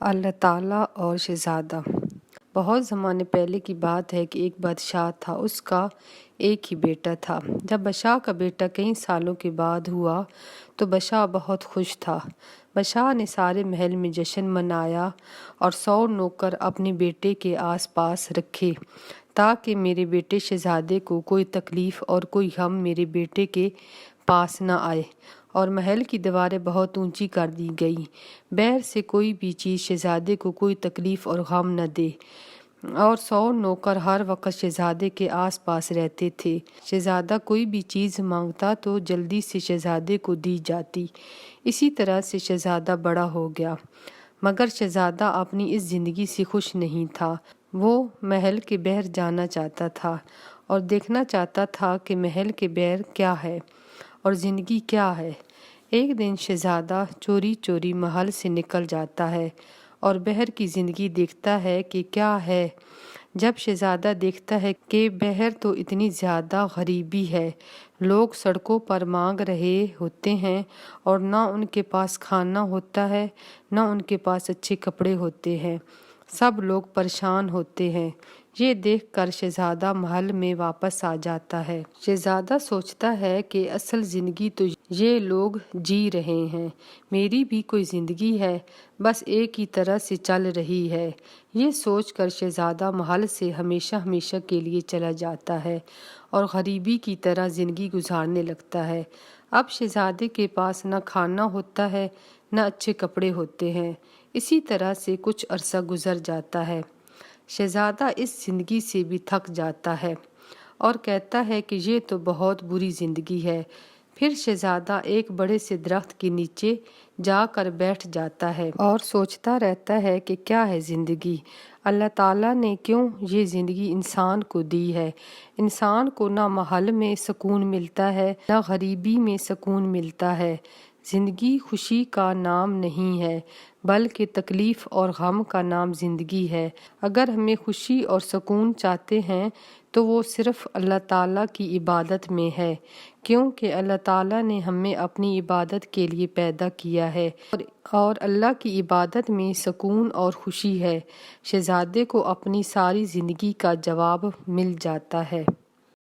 اللہ تعالیٰ اور شہزادہ۔ بہت زمانے پہلے کی بات ہے کہ ایک بادشاہ تھا، اس کا ایک ہی بیٹا تھا۔ جب بادشاہ کا بیٹا کئی سالوں کے بعد ہوا تو بادشاہ بہت خوش تھا۔ بادشاہ نے سارے محل میں جشن منایا اور 100 نوکر اپنے بیٹے کے آس پاس رکھے تاکہ میرے بیٹے شہزادے کو کوئی تکلیف اور کوئی غم میرے بیٹے کے پاس نہ آئے، اور محل کی دیواریں بہت اونچی کر دی گئی، باہر سے کوئی بھی چیز شہزادے کو کوئی تکلیف اور غم نہ دے، اور 100 نوکر ہر وقت شہزادے کے آس پاس رہتے تھے۔ شہزادہ کوئی بھی چیز مانگتا تو جلدی سے شہزادے کو دی جاتی۔ اسی طرح سے شہزادہ بڑا ہو گیا، مگر شہزادہ اپنی اس زندگی سے خوش نہیں تھا۔ وہ محل کے باہر جانا چاہتا تھا اور دیکھنا چاہتا تھا کہ محل کے باہر کیا ہے اور زندگی کیا ہے۔ ایک دن شہزادہ چوری چوری محل سے نکل جاتا ہے اور باہر کی زندگی دیکھتا ہے کہ کیا ہے۔ جب شہزادہ دیکھتا ہے کہ باہر تو اتنی زیادہ غریبی ہے، لوگ سڑکوں پر مانگ رہے ہوتے ہیں اور نہ ان کے پاس کھانا ہوتا ہے، نہ ان کے پاس اچھے کپڑے ہوتے ہیں، سب لوگ پریشان ہوتے ہیں۔ یہ دیکھ کر شہزادہ محل میں واپس آ جاتا ہے۔ شہزادہ سوچتا ہے کہ اصل زندگی تو یہ لوگ جی رہے ہیں، میری بھی کوئی زندگی ہے، بس ایک ہی طرح سے چل رہی ہے۔ یہ سوچ کر شہزادہ محل سے ہمیشہ ہمیشہ کے لیے چلا جاتا ہے اور غریبی کی طرح زندگی گزارنے لگتا ہے۔ اب شہزادے کے پاس نہ کھانا ہوتا ہے، نہ اچھے کپڑے ہوتے ہیں۔ اسی طرح سے کچھ عرصہ گزر جاتا ہے۔ شہزادہ اس زندگی سے بھی تھک جاتا ہے اور کہتا ہے کہ یہ تو بہت بری زندگی ہے۔ پھر شہزادہ ایک بڑے سے درخت کے نیچے جا کر بیٹھ جاتا ہے اور سوچتا رہتا ہے کہ کیا ہے زندگی، اللہ تعالیٰ نے کیوں یہ زندگی انسان کو دی ہے۔ انسان کو نہ محل میں سکون ملتا ہے، نہ غریبی میں سکون ملتا ہے۔ زندگی خوشی کا نام نہیں ہے، بلکہ تکلیف اور غم کا نام زندگی ہے۔ اگر ہمیں خوشی اور سکون چاہتے ہیں تو وہ صرف اللہ تعالیٰ کی عبادت میں ہے، کیونکہ اللہ تعالیٰ نے ہمیں اپنی عبادت کے لیے پیدا کیا ہے، اور اللہ کی عبادت میں سکون اور خوشی ہے۔ شہزادے کو اپنی ساری زندگی کا جواب مل جاتا ہے۔